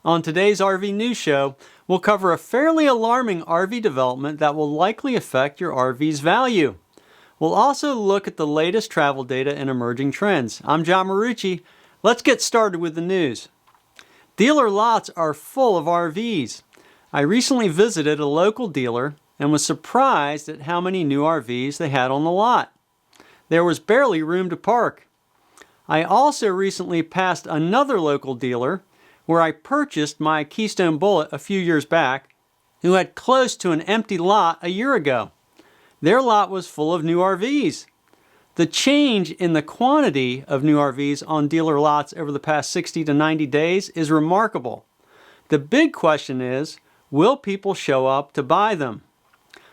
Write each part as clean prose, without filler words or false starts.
On today's RV News Show, we'll cover a fairly alarming RV development that will likely affect your RV's value. We'll also look at the latest travel data and emerging trends. I'm John Marucci. Let's get started with the news. Dealer lots are full of RVs. I recently visited a local dealer and was surprised at how many new RVs they had on the lot. There was barely room to park. I also recently passed another local dealer where I purchased my Keystone Bullet a few years back, who had close to an empty lot a year ago. Their lot was full of new RVs. The change in the quantity of new RVs on dealer lots over the past 60 to 90 days is remarkable. The big question is, will people show up to buy them?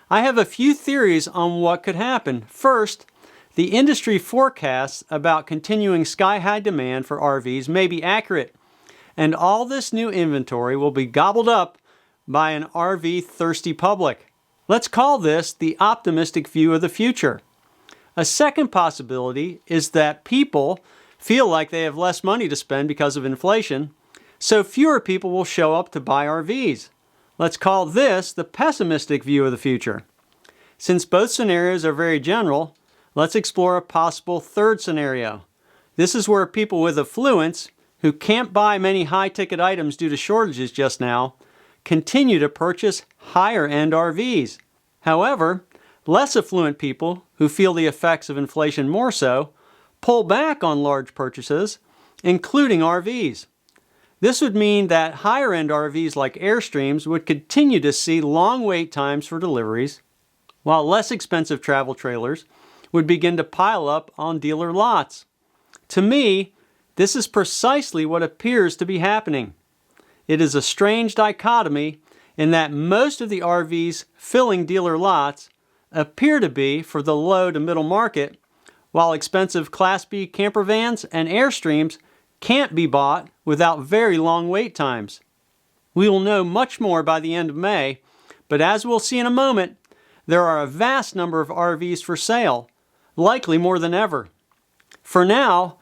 I have a few theories on what could happen. First, the industry forecasts about continuing sky-high demand for RVs may be accurate, and all this new inventory will be gobbled up by an RV-thirsty public. Let's call this the optimistic view of the future. A second possibility is that people feel like they have less money to spend because of inflation, so fewer people will show up to buy RVs. Let's call this the pessimistic view of the future. Since both scenarios are very general, let's explore a possible third scenario. This is where people with affluence who can't buy many high-ticket items due to shortages just now, continue to purchase higher-end RVs. However, less affluent people who feel the effects of inflation more so, pull back on large purchases, including RVs. This would mean that higher-end RVs like Airstreams would continue to see long wait times for deliveries, while less expensive travel trailers would begin to pile up on dealer lots. To me, this is precisely what appears to be happening. It is a strange dichotomy in that most of the RVs filling dealer lots appear to be for the low to middle market, while expensive Class B camper vans and Airstreams can't be bought without very long wait times. We will know much more by the end of May, but as we'll see in a moment, there are a vast number of RVs for sale, likely more than ever. For now,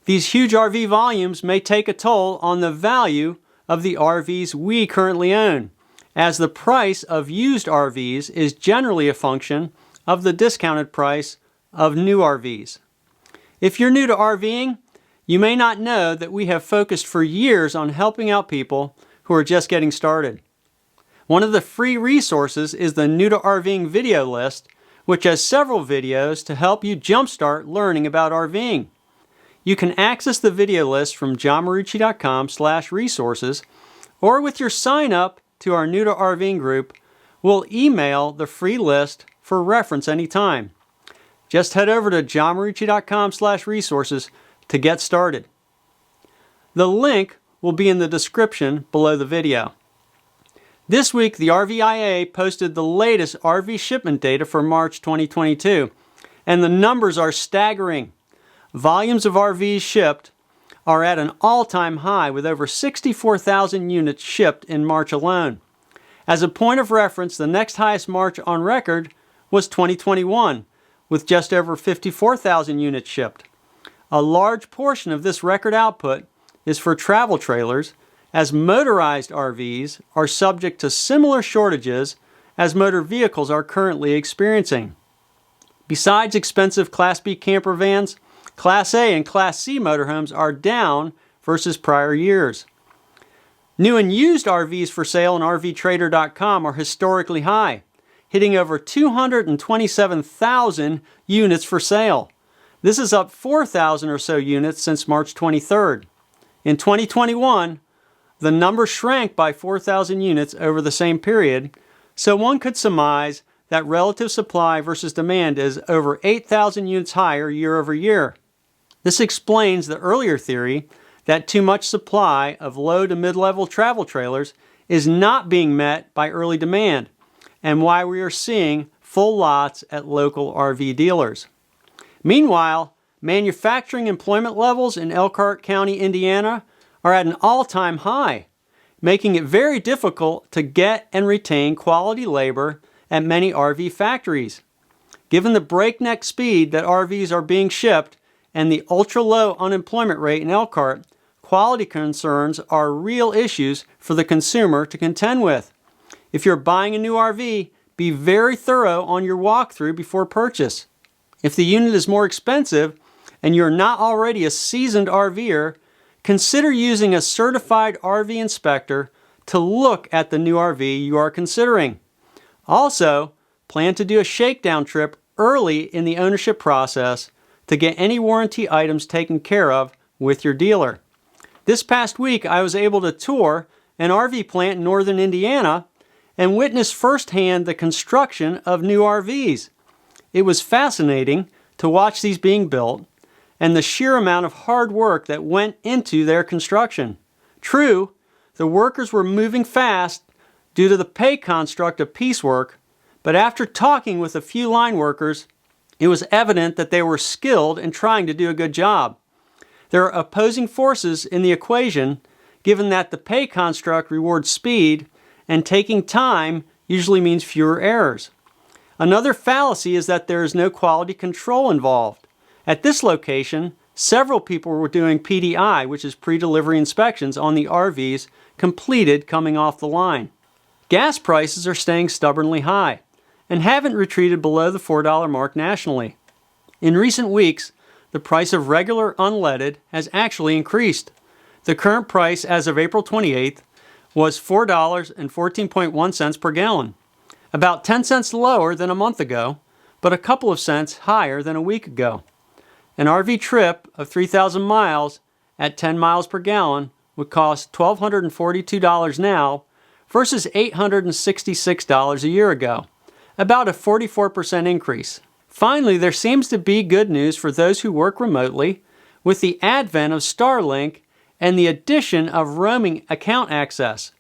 these huge RV volumes may take a toll on the value of the RVs we currently own, as the price of used RVs is generally a function of the discounted price of new RVs. If you're new to RVing, you may not know that we have focused for years on helping out people who are just getting started. One of the free resources is the New to RVing video list, which has several videos to help you jumpstart learning about RVing. You can access the video list from johnmarucci.com/resources, or with your sign up to our New to RVing group, we'll email the free list for reference anytime. Just head over to johnmarucci.com/resources to get started. The link will be in the description below the video. This week, the RVIA posted the latest RV shipment data for March 2022, and the numbers are staggering. Volumes of RVs shipped are at an all-time high with over 64,000 units shipped in March alone. As a point of reference, the next highest March on record was 2021, with just over 54,000 units shipped. A large portion of this record output is for travel trailers, as motorized RVs are subject to similar shortages as motor vehicles are currently experiencing. Besides expensive Class B camper vans, Class A and Class C motorhomes are down versus prior years. New and used RVs for sale on RVTrader.com are historically high, hitting over 227,000 units for sale. This is up 4,000 or so units since March 23rd. In 2021, the number shrank by 4,000 units over the same period, so one could surmise that relative supply versus demand is over 8,000 units higher year over year. This explains the earlier theory that too much supply of low to mid-level travel trailers is not being met by early demand, and why we are seeing full lots at local RV dealers. Meanwhile, manufacturing employment levels in Elkhart County, Indiana are at an all-time high, making it very difficult to get and retain quality labor at many RV factories. Given the breakneck speed that RVs are being shipped and the ultra-low unemployment rate in Elkhart, quality concerns are real issues for the consumer to contend with. If you're buying a new RV, be very thorough on your walkthrough before purchase. If the unit is more expensive and you're not already a seasoned RVer, consider using a certified RV inspector to look at the new RV you are considering. Also, plan to do a shakedown trip early in the ownership process to get any warranty items taken care of with your dealer. This past week, I was able to tour an RV plant in northern Indiana and witness firsthand the construction of new RVs. It was fascinating to watch these being built and the sheer amount of hard work that went into their construction. True, the workers were moving fast due to the pay construct of piecework, but after talking with a few line workers, it was evident that they were skilled and trying to do a good job. There are opposing forces in the equation, given that the pay construct rewards speed and taking time usually means fewer errors. Another fallacy is that there is no quality control involved. At this location, several people were doing PDI, which is pre-delivery inspections, on the RVs completed coming off the line. Gas prices are staying stubbornly high and haven't retreated below the $4 mark nationally. In recent weeks, the price of regular unleaded has actually increased. The current price as of April 28th was $4.14.1 per gallon, about 10 cents lower than a month ago, but a couple of cents higher than a week ago. An RV trip of 3,000 miles at 10 miles per gallon would cost $1,242 now versus $866 a year ago, about a 44% increase. Finally, there seems to be good news for those who work remotely with the advent of Starlink and the addition of roaming account access.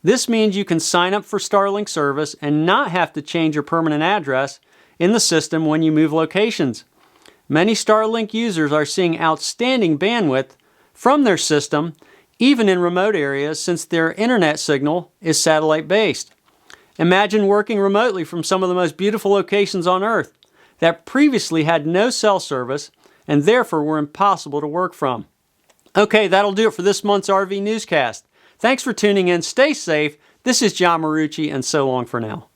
This means you can sign up for Starlink service and not have to change your permanent address in the system when you move locations. Many Starlink users are seeing outstanding bandwidth from their system, even in remote areas, since their internet signal is satellite-based. Imagine working remotely from some of the most beautiful locations on Earth that previously had no cell service and therefore were impossible to work from. Okay, that'll do it for this month's RV Newscast. Thanks for tuning in. Stay safe. This is John Marucci, and so long for now.